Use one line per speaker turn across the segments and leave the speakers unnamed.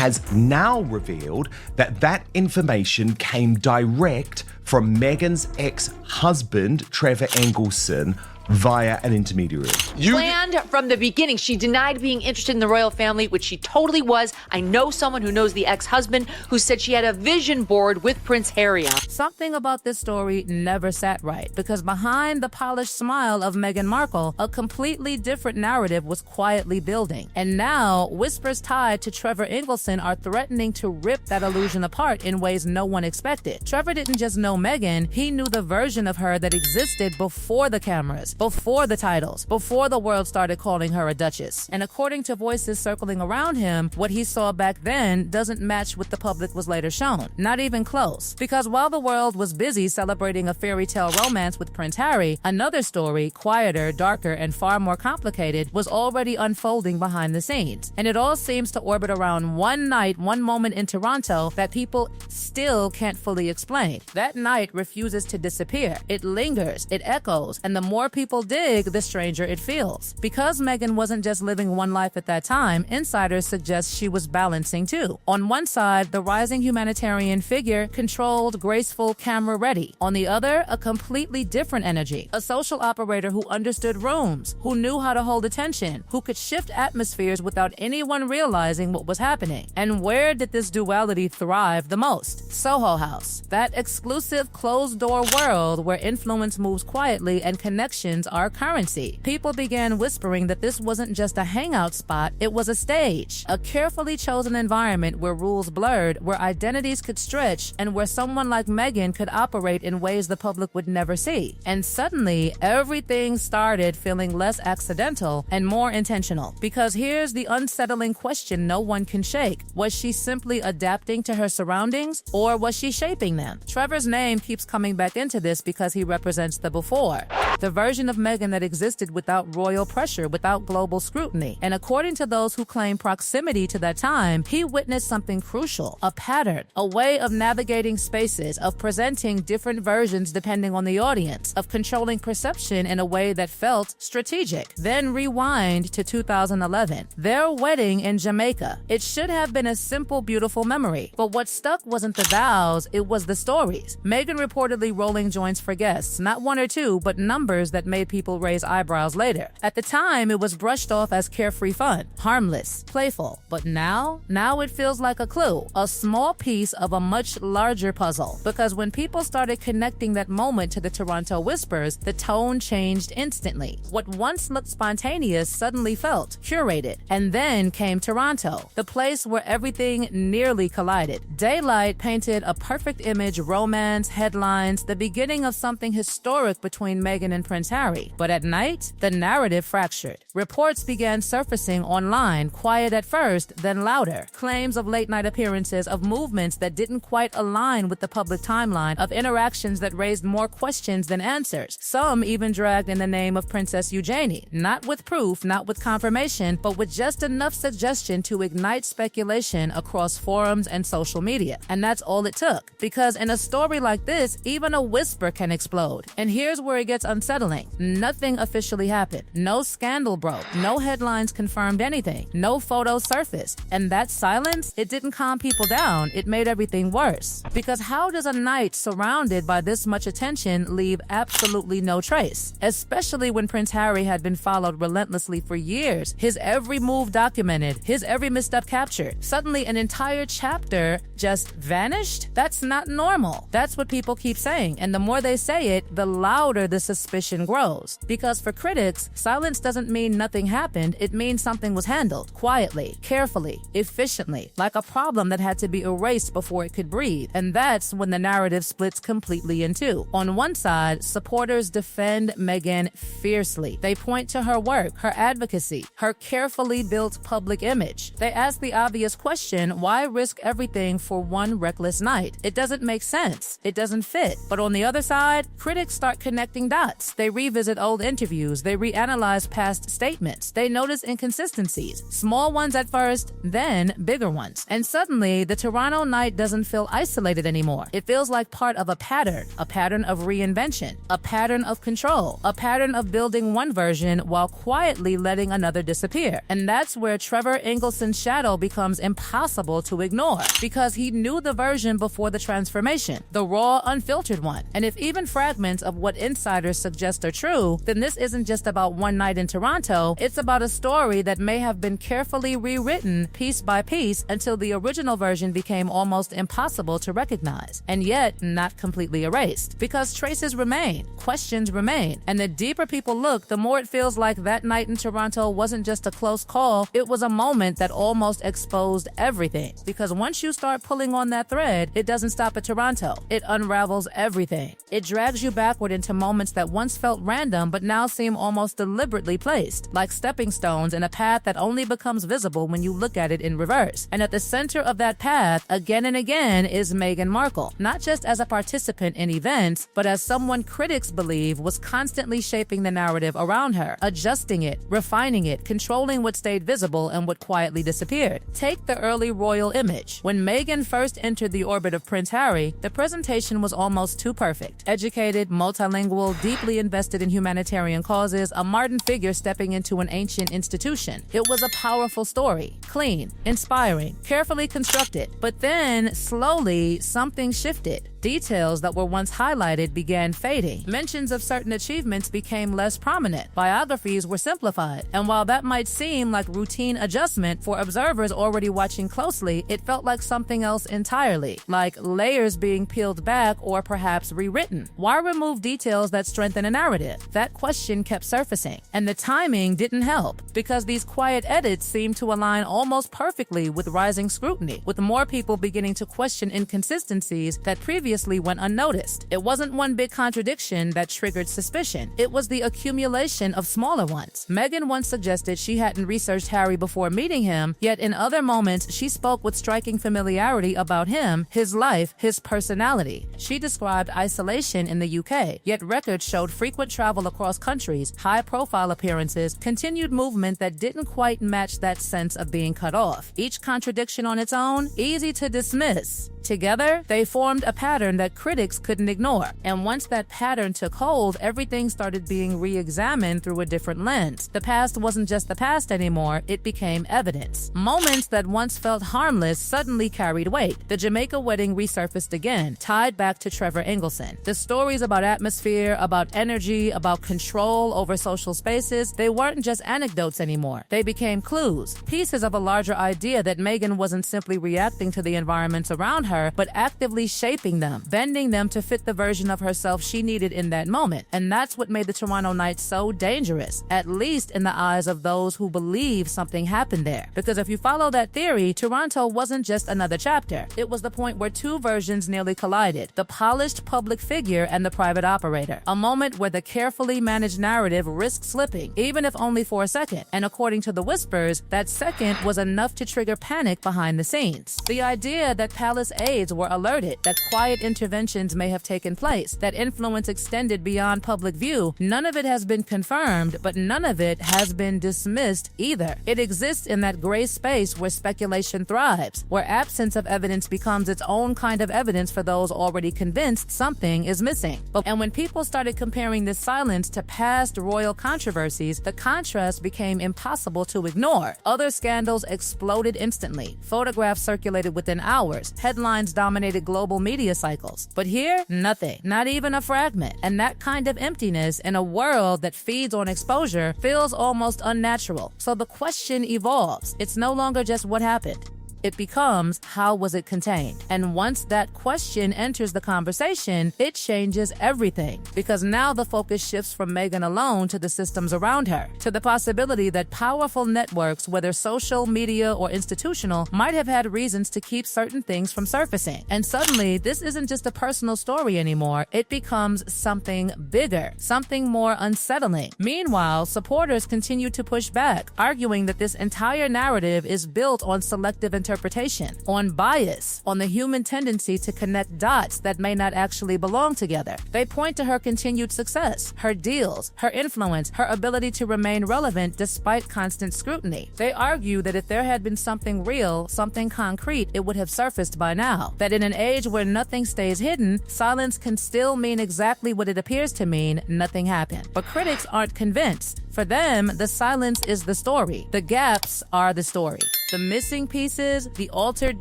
has now revealed that that information came direct from Meghan's ex-husband, Trevor Engelson, via an intermediary.
Planned from the beginning. She denied being interested in the royal family, which she totally was. I know someone who knows the ex-husband who said she had a vision board with Prince Harry on.
Something about this story never sat right, because behind the polished smile of Meghan Markle, a completely different narrative was quietly building. And now, whispers tied to Trevor Engelson are threatening to rip that illusion apart in ways no one expected. Trevor didn't just know Meghan, he knew the version of her that existed before the cameras, before the titles, before the world started calling her a duchess. And according to voices circling around him, what he saw back then doesn't match what the public was later shown. Not even close. Because while the world was busy celebrating a fairy tale romance with Prince Harry, another story, quieter, darker, and far more complicated, was already unfolding behind the scenes. And it all seems to orbit around one night, one moment in Toronto that people still can't fully explain. That night refuses to disappear. It lingers, it echoes, and the more people dig, the stranger it feels. Because Meghan wasn't just living one life at that time, insiders suggest she was balancing too. On one side, the rising humanitarian figure, controlled, graceful, camera-ready. On the other, a completely different energy. A social operator who understood rooms, who knew how to hold attention, who could shift atmospheres without anyone realizing what was happening. And where did this duality thrive the most? Soho House. That exclusive closed-door world where influence moves quietly and connections are currency. People began whispering that this wasn't just a hangout spot, it was a stage. A carefully chosen environment where rules blurred, where identities could stretch, and where someone like Meghan could operate in ways the public would never see. And suddenly, everything started feeling less accidental and more intentional. Because here's the unsettling question no one can shake. Was she simply adapting to her surroundings, or was she shaping them? Trevor's name keeps coming back into this because he represents the before. The version of Meghan that existed without royal pressure, without global scrutiny. And according to those who claim proximity to that time, he witnessed something crucial, a pattern, a way of navigating spaces, of presenting different versions depending on the audience, of controlling perception in a way that felt strategic. Then rewind to 2011, their wedding in Jamaica. It should have been a simple, beautiful memory. But what stuck wasn't the vows, it was the stories. Meghan reportedly rolling joints for guests, not one or two, but numbers that made people raise eyebrows later. At the time, it was brushed off as carefree fun, harmless, playful. But now it feels like a clue, a small piece of a much larger puzzle. Because when people started connecting that moment to the Toronto whispers, the tone changed instantly. What once looked spontaneous suddenly felt curated. And then came Toronto, the place where everything nearly collided. Daylight painted a perfect image, romance, headlines, the beginning of something historic between Meghan and Prince Harry. But at night, the narrative fractured. Reports began surfacing online, quiet at first, then louder. Claims of late-night appearances, of movements that didn't quite align with the public timeline, of interactions that raised more questions than answers. Some even dragged in the name of Princess Eugenie, not with proof, not with confirmation, but with just enough suggestion to ignite speculation across forums and social media. And that's all it took. Because in a story like this, even a whisper can explode. And here's where it gets unsettling. Nothing officially happened. No scandal broke. No headlines confirmed anything. No photos surfaced. And that silence, it didn't calm people down. It made everything worse. Because how does a night surrounded by this much attention leave absolutely no trace? Especially when Prince Harry had been followed relentlessly for years. His every move documented. His every misstep captured. Suddenly an entire chapter just vanished? That's not normal. That's what people keep saying. And the more they say it, the louder the suspicion grows. Because for critics, silence doesn't mean nothing happened. It means something was handled quietly, carefully, efficiently, like a problem that had to be erased before it could breathe. And that's when the narrative splits completely in two. On one side, supporters defend Meghan fiercely. They point to her work, her advocacy, her carefully built public image. They ask the obvious question, why risk everything for one reckless night? It doesn't make sense. It doesn't fit. But on the other side, critics start connecting dots. They revisit old interviews, they reanalyze past statements, they notice inconsistencies, small ones at first, then bigger ones. And suddenly, the Toronto night doesn't feel isolated anymore. It feels like part of a pattern of reinvention, a pattern of control, a pattern of building one version while quietly letting another disappear. And that's where Trevor Engelson's shadow becomes impossible to ignore, because he knew the version before the transformation, the raw, unfiltered one. And if even fragments of what insiders suggest are true, then this isn't just about one night in Toronto, it's about a story that may have been carefully rewritten piece by piece until the original version became almost impossible to recognize, and yet not completely erased. Because traces remain, questions remain, and the deeper people look, the more it feels like that night in Toronto wasn't just a close call, it was a moment that almost exposed everything. Because once you start pulling on that thread, it doesn't stop at Toronto. It unravels everything. It drags you backward into moments that once felt random but now seem almost deliberately placed, like stepping stones in a path that only becomes visible when you look at it in reverse. And at the center of that path, again and again, is Meghan Markle, not just as a participant in events, but as someone critics believe was constantly shaping the narrative around her, adjusting it, refining it, controlling what stayed visible and what quietly disappeared. Take the early royal image. When Meghan first entered the orbit of Prince Harry, the presentation was almost too perfect. Educated, multilingual, deeply invested in humanitarian causes, a modern figure stepping into an ancient institution. It was a powerful story, clean, inspiring, carefully constructed. But then, slowly, something shifted. Details that were once highlighted began fading. Mentions of certain achievements became less prominent. Biographies were simplified. And while that might seem like routine adjustment for observers already watching closely, it felt like something else entirely, like layers being peeled back or perhaps rewritten. Why remove details that strengthen a narrative? That question kept surfacing. And the timing didn't help, because these quiet edits seemed to align almost perfectly with rising scrutiny, with more people beginning to question inconsistencies that previously went unnoticed. It wasn't one big contradiction that triggered suspicion. It was the accumulation of smaller ones. Meghan once suggested she hadn't researched Harry before meeting him, yet in other moments she spoke with striking familiarity about him, his life, his personality. She described isolation in the UK, yet records showed frequent travel across countries, high-profile appearances, continued movement that didn't quite match that sense of being cut off. Each contradiction on its own, easy to dismiss. Together, they formed a pattern that critics couldn't ignore. And once that pattern took hold, everything started being re-examined through a different lens. The past wasn't just the past anymore, it became evidence. Moments that once felt harmless suddenly carried weight. The Jamaica wedding resurfaced again, tied back to Trevor Engelson. The stories about atmosphere, about energy, about control over social spaces, they weren't just anecdotes anymore. They became clues, pieces of a larger idea that Meghan wasn't simply reacting to the environments around her, but actively shaping them, bending them to fit the version of herself she needed in that moment. And that's what made the Toronto night so dangerous, at least in the eyes of those who believe something happened there. Because if you follow that theory, Toronto wasn't just another chapter. It was the point where two versions nearly collided, the polished public figure and the private operator. A moment where the carefully managed narrative risked slipping, even if only for a second. And according to the whispers, that second was enough to trigger panic behind the scenes. The idea that palace aides were alerted, that quiet interventions may have taken place, that influence extended beyond public view, none of it has been confirmed, but none of it has been dismissed either. It exists in that gray space where speculation thrives, where absence of evidence becomes its own kind of evidence for those already convinced something is missing. And when people started comparing this silence to past royal controversies, the contrast became impossible to ignore. Other scandals exploded instantly. Photographs circulated within hours. Headlines dominated global media cycles. But here, nothing. Not even a fragment. And that kind of emptiness in a world that feeds on exposure feels almost unnatural. So the question evolves. It's no longer just what happened. It becomes, how was it contained? And once that question enters the conversation, it changes everything. Because now the focus shifts from Meghan alone to the systems around her, to the possibility that powerful networks, whether social, media, or institutional, might have had reasons to keep certain things from surfacing. And suddenly, this isn't just a personal story anymore. It becomes something bigger, something more unsettling. Meanwhile, supporters continue to push back, arguing that this entire narrative is built on selective interpretation, interpretation, on bias, on the human tendency to connect dots that may not actually belong together. They point to her continued success, her deals, her influence, her ability to remain relevant despite constant scrutiny. They argue that if there had been something real, something concrete, it would have surfaced by now. That in an age where nothing stays hidden, silence can still mean exactly what it appears to mean: nothing happened. But critics aren't convinced. For them, the silence is the story. The gaps are the story. The missing pieces, the altered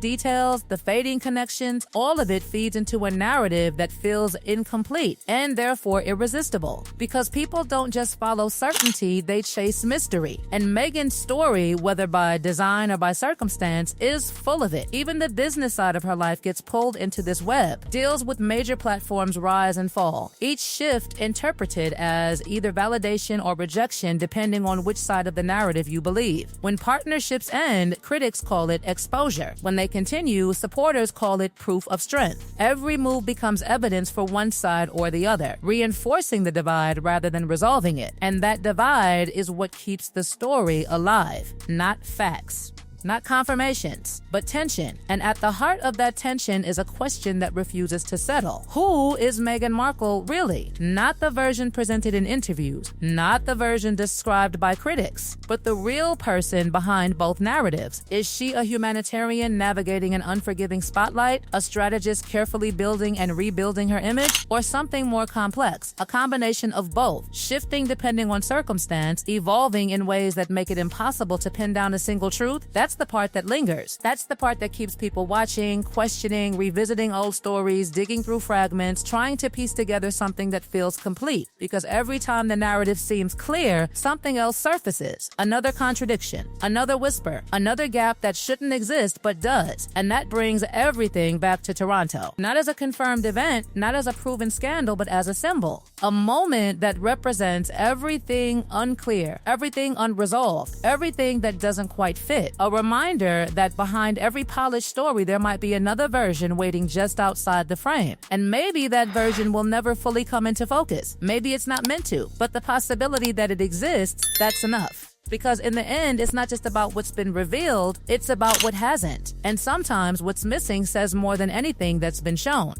details, the fading connections, all of it feeds into a narrative that feels incomplete and therefore irresistible. Because people don't just follow certainty, they chase mystery. And Meghan's story, whether by design or by circumstance, is full of it. Even the business side of her life gets pulled into this web. Deals with major platforms rise and fall. Each shift interpreted as either validation or rejection, depending on which side of the narrative you believe. When partnerships end, critics call it exposure. When they continue, supporters call it proof of strength. Every move becomes evidence for one side or the other, reinforcing the divide rather than resolving it. And that divide is what keeps the story alive, not facts. Not confirmations, but tension. And at the heart of that tension is a question that refuses to settle. Who is Meghan Markle really? Not the version presented in interviews, not the version described by critics, but the real person behind both narratives. Is she a humanitarian navigating an unforgiving spotlight, a strategist carefully building and rebuilding her image, or something more complex? A combination of both, shifting depending on circumstance, evolving in ways that make it impossible to pin down a single truth? That's the part that lingers. That's the part that keeps people watching, questioning, revisiting old stories, digging through fragments, trying to piece together something that feels complete. Because every time the narrative seems clear, something else surfaces. Another contradiction, another whisper, another gap that shouldn't exist but does. And that brings everything back to Toronto. Not as a confirmed event, not as a proven scandal, but as a symbol. A moment that represents everything unclear, everything unresolved, everything that doesn't quite fit. A reminder that behind every polished story, there might be another version waiting just outside the frame. And maybe that version will never fully come into focus. Maybe it's not meant to, but the possibility that it exists, that's enough. Because in the end, it's not just about what's been revealed, it's about what hasn't. And sometimes what's missing says more than anything that's been shown.